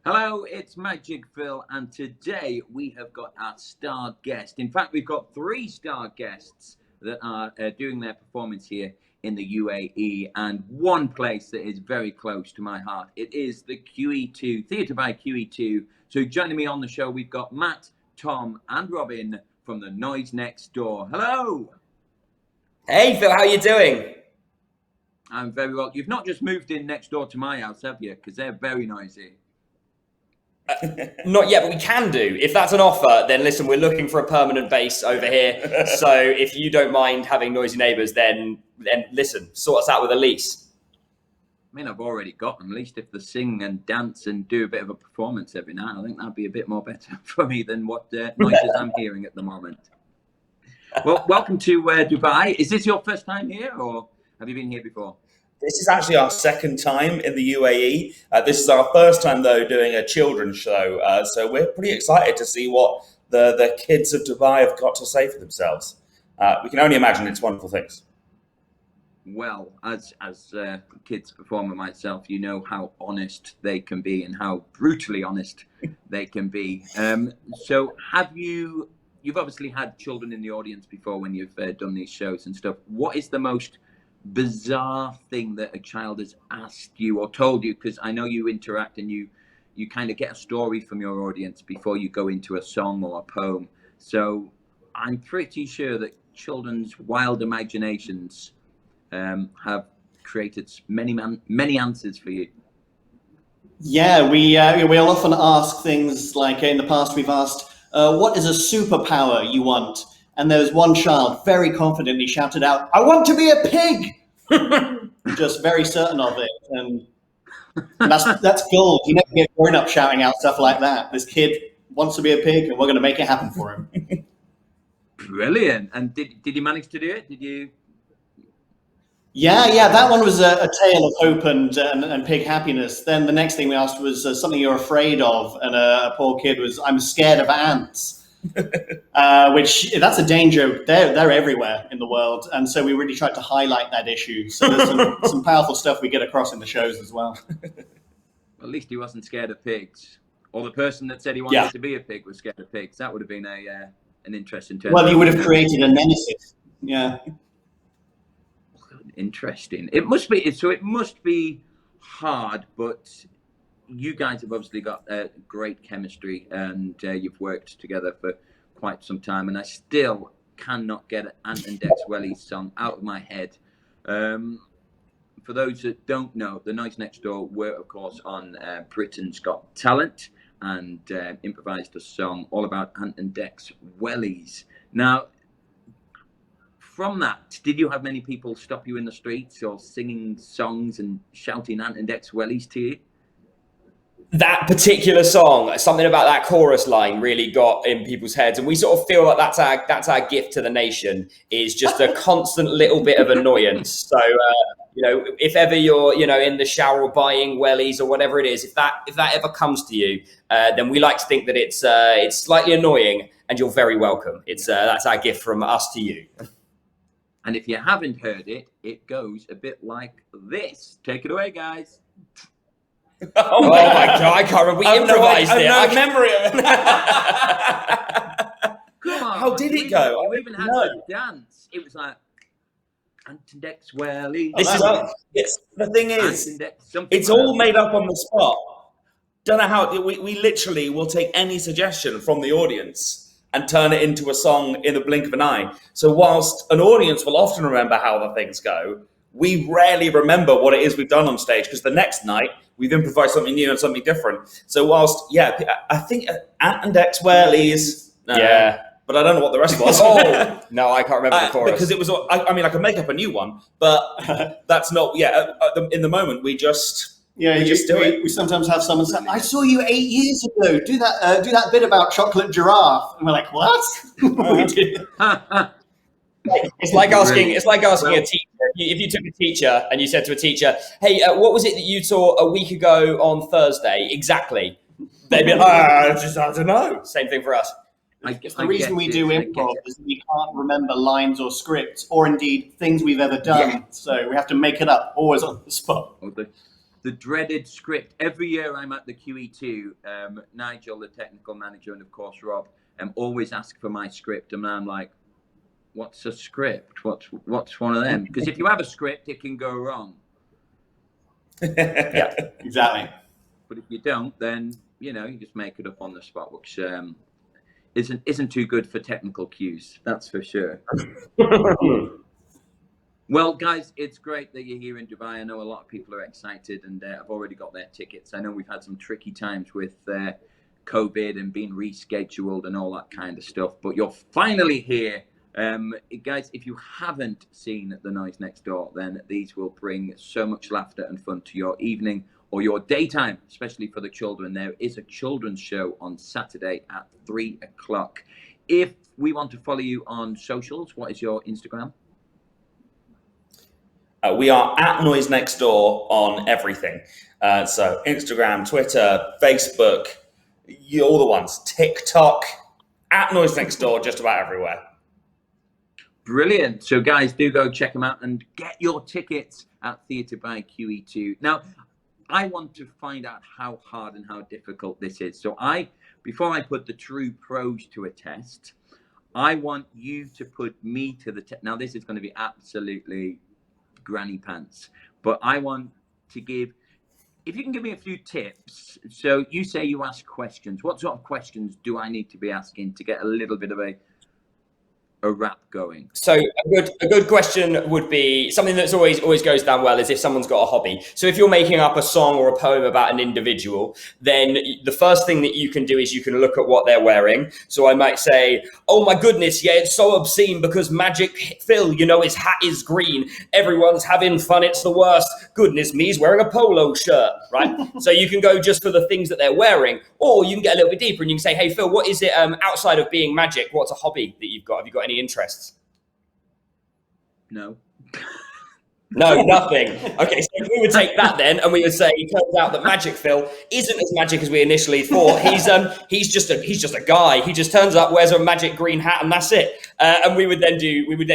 Hello, it's Magic Phil, and today we have got our star guest. In fact, we've got 3 star guests that are doing their performance here in the UAE, and one place that is very close to my heart. It is the QE2, Theatre by QE2. So joining me on the show, we've got Matt, Tom, and Robin from The Noise Next Door. Hello! Hey Phil, how you doing? I'm very well. You've not just moved in next door to my house, have you? Because they're very noisy. Not yet, but we can do. If that's an offer, then listen, we're looking for a permanent base over here. So if you don't mind having noisy neighbours, then listen, sort us out with a lease. I mean, I've already got them. At least if they sing and dance and do a bit of a performance every night, I think that'd be a bit more better for me than what noises I'm hearing at the moment. Well, welcome to Dubai. Is this your first time here, or have you been here before? This is actually our second time in the UAE. This is our first time, though, doing a children's show. So we're pretty excited to see what the kids of Dubai have got to say for themselves. We can only imagine it's wonderful things. Well, as a kids performer myself, you know how honest they can be and how brutally honest they can be. So you've obviously had children in the audience before when you've done these shows and stuff. What is the most bizarre thing that a child has asked you or told you? Because I know you interact and you kind of get a story from your audience before you go into a song or a poem. So I'm pretty sure that children's wild imaginations have created many answers for you. Yeah, we'll often ask things like, in the past we've asked, what is a superpower you want? And there was one child very confidently shouted out, "I want to be a pig!" Just very certain of it. And that's gold. You never get grown up shouting out stuff like that. This kid wants to be a pig, and we're going to make it happen for him. Brilliant. And did you manage to do it? Did you? Yeah, that one was a tale of hope and pig happiness. Then the next thing we asked was something you're afraid of, and a poor kid was, "I'm scared of ants." Which that's a danger. They're everywhere in the world, and so we really tried to highlight that issue. So there's some powerful stuff we get across in the shows as well. At least he wasn't scared of pigs, or the person that said he wanted to be a pig was scared of pigs. That would have been an interesting turn. Well, you would have created a nemesis. Yeah. Interesting. It must be. So it must be hard, but you guys have obviously got great chemistry, and you've worked together for quite some time, and I still cannot get Ant and Dex Welly's song out of my head. For those that don't know, The Noise Next Door were, of course, on Britain's Got Talent, and improvised a song all about Ant and Dex Wellies. Now, from that, did you have many people stop you in the streets or singing songs and shouting Ant and Dex Wellies to you? That particular song, something about that chorus line really got in people's heads, and we sort of feel like that's our gift to the nation, is just a constant little bit of annoyance. So if ever you're in the shower or buying wellies or whatever it is, if that ever comes to you, then we like to think that it's slightly annoying, and you're very welcome. That's our gift from us to you. And if you haven't heard it, it goes a bit like this. Take it away, guys. Oh my God, I can't remember. We improvised it. I have no memory of it. Come on. How did it go? You even had to dance. It was like, Ant and Dex Welly. The thing is, it's all made up on the spot. Don't know how, we literally will take any suggestion from the audience and turn it into a song in the blink of an eye. So whilst an audience will often remember how the things go, we rarely remember what it is we've done on stage, because the next night we've improvised something new and something different. So whilst, I think Ant and Dex Wellies, but I don't know what the rest was. No, I can't remember the chorus. Because it was, I can make up a new one, but that's not, in the moment we just... Yeah, we sometimes have someone say, "I saw you 8 years ago. Do that bit about chocolate giraffe," and we're like, "What?" It's like asking a teacher. If you took a teacher and you said to a teacher, "Hey, what was it that you saw a week ago on Thursday?" Exactly. They'd be like, I don't know. Same thing for us. The reason we do improv is we can't remember lines or scripts, or indeed things we've ever done. Yeah. So we have to make it up, always on the spot. the dreaded script. Every year I'm at the QE2, Nigel, the technical manager, and of course Rob, always ask for my script, and I'm like, what's a script? What's one of them? Because if you have a script, it can go wrong. Yeah, exactly. But if you don't, then you just make it up on the spot, which isn't too good for technical cues. That's for sure. Well, guys, it's great that you're here in Dubai. I know a lot of people are excited, and have already got their tickets. I know we've had some tricky times with COVID and being rescheduled and all that kind of stuff, but you're finally here. Guys, if you haven't seen The Noise Next Door, then these will bring so much laughter and fun to your evening or your daytime, especially for the children. There is a children's show on Saturday at 3 o'clock. If we want to follow you on socials, what is your Instagram? We are at Noise Next Door on everything. So Instagram, Twitter, Facebook, all the ones, TikTok, at Noise Next Door, just about everywhere. Brilliant. So guys, do go check them out and get your tickets at Theatre by QE2. Now, I want to find out how hard and how difficult this is. So before I put the true pros to a test, I want you to put me to the test. Now, this is going to be absolutely granny pants, but I want to if you can give me a few tips. So you say you ask questions. What sort of questions do I need to be asking to get a little bit of a rap going? So a good question would be something that's always goes down well is if someone's got a hobby. So if you're making up a song or a poem about an individual, then the first thing that you can do is you can look at what they're wearing. So I might say, oh my goodness, yeah, it's so obscene because Magic Phil, his hat is green. Everyone's having fun. It's the worst. Goodness me, he's wearing a polo shirt, right? So you can go just for the things that they're wearing, or you can get a little bit deeper and you can say, hey Phil, what is it outside of being magic? What's a hobby that you've got? Have you got any interests? No. No, nothing. Okay, so we would take that then, and we would say it turns out that Magic Phil isn't as magic as we initially thought. He's just a guy. He just turns up, wears a magic green hat, and that's it. And we would then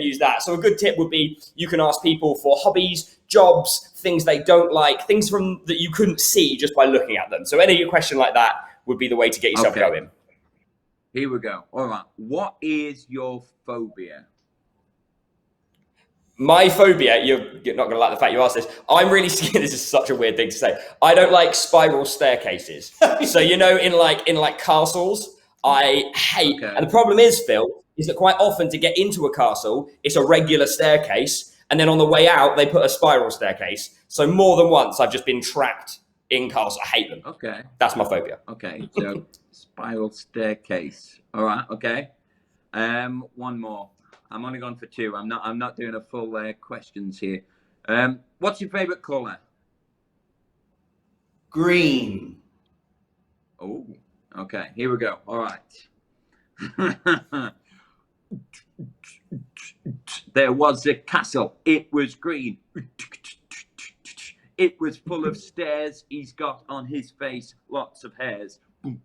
use that. So a good tip would be you can ask people for hobbies, jobs, things they don't like, things that you couldn't see just by looking at them. So any question like that would be the way to get yourself going. Here we go. All right. What is your phobia? My phobia, you're not going to like the fact you asked this. I'm really scared. This is such a weird thing to say. I don't like spiral staircases. So, in castles, I hate. Okay. And the problem is, Phil, is that quite often to get into a castle, it's a regular staircase. And then on the way out, they put a spiral staircase. So more than once, I've just been trapped in castles. I hate them. Okay. That's my phobia. Okay. So spiral staircase. All right. Okay. One more. I'm only going for two. I'm not doing a full questions here. What's your favorite color? Green. Oh, okay. Here we go. All right. There was a castle. It was green. It was full of stairs. He's got on his face lots of hairs. It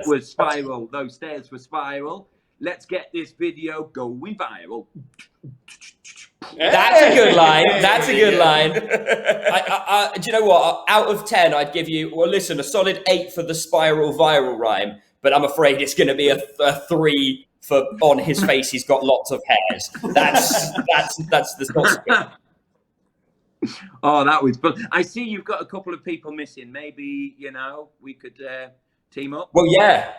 was spiral. Those stairs were spiral. Let's get this video going viral. That's a good line. That's a good line. Do you know what? Out of 10, I'd give you, a solid 8 for the spiral viral rhyme, but I'm afraid it's going to be a 3 for on his face. He's got lots of hairs. That's the Oh, that was. But I see you've got a couple of people missing. Maybe we could team up. Well, yeah.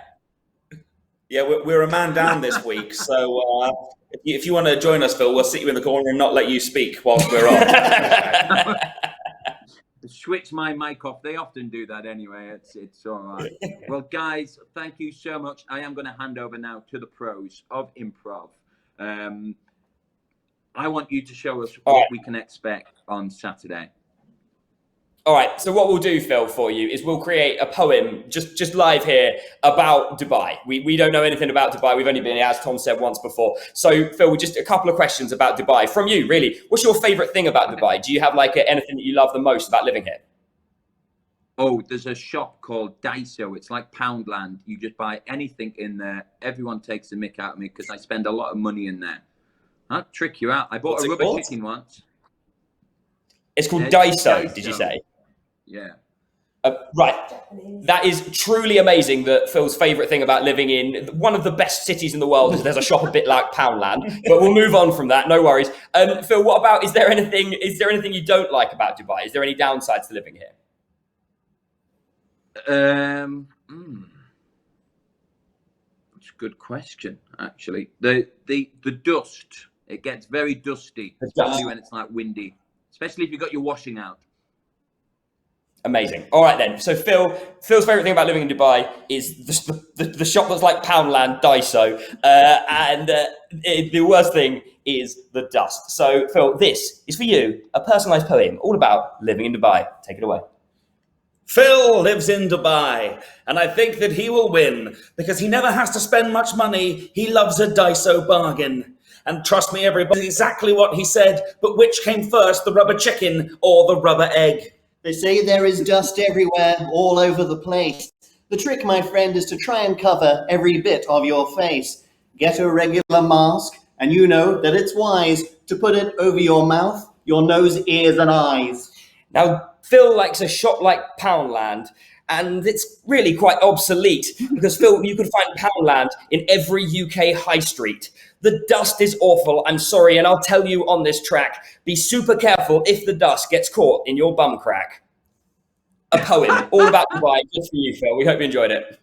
Yeah, we're a man down this week, so if you want to join us, Phil, we'll sit you in the corner and not let you speak whilst we're on. Switch my mic off. They often do that anyway. It's all right. Well, guys, thank you so much. I am going to hand over now to the pros of improv. I want you to show us what we can expect on Saturday. All right, so what we'll do, Phil, for you is we'll create a poem just live here about Dubai. We don't know anything about Dubai. We've only been here, as Tom said, once before. So, Phil, just a couple of questions about Dubai from you, really. What's your favorite thing about Dubai? Do you have anything that you love the most about living here? Oh, there's a shop called Daiso. It's like Poundland. You just buy anything in there. Everyone takes the mick out of me because I spend a lot of money in there. I'll trick you out. I bought a rubber chicken once. It's called Daiso, Daiso. did you say? Yeah. Right. That is truly amazing that Phil's favourite thing about living in one of the best cities in the world is there's a shop a bit like Poundland. But we'll move on from that, no worries. Phil, what about, is there anything you don't like about Dubai? Is there any downsides to living here? That's a good question, actually. The dust, it gets very dusty, especially when it's like windy, especially if you've got your washing out. Amazing. All right then. So Phil's favourite thing about living in Dubai is the shop that's like Poundland, Daiso, and the worst thing is the dust. So Phil, this is for you, a personalised poem all about living in Dubai. Take it away. Phil lives in Dubai, and I think that he will win because he never has to spend much money. He loves a Daiso bargain. And trust me, everybody, exactly what he said, but which came first, the rubber chicken or the rubber egg? They say there is dust everywhere, all over the place. The trick, my friend, is to try and cover every bit of your face. Get a regular mask, and you know that it's wise to put it over your mouth, your nose, ears, and eyes. Now, Phil likes a shop like Poundland, and it's really quite obsolete because, Phil, you can find Poundland in every UK high street. The dust is awful, I'm sorry, and I'll tell you on this track, be super careful if the dust gets caught in your bum crack. A poem all about Dubai, just for you, Phil. We hope you enjoyed it.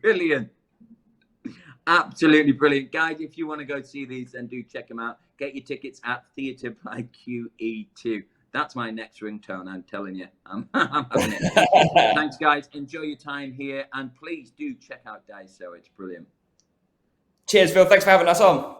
Brilliant. Absolutely brilliant. Guys, if you want to go see these, then do check them out. Get your tickets at Theatre by QE2. That's my next ringtone, I'm telling you. I'm having it. Thanks, guys. Enjoy your time here. And please do check out Daiso. It's brilliant. Cheers, Phil. Thanks for having us on.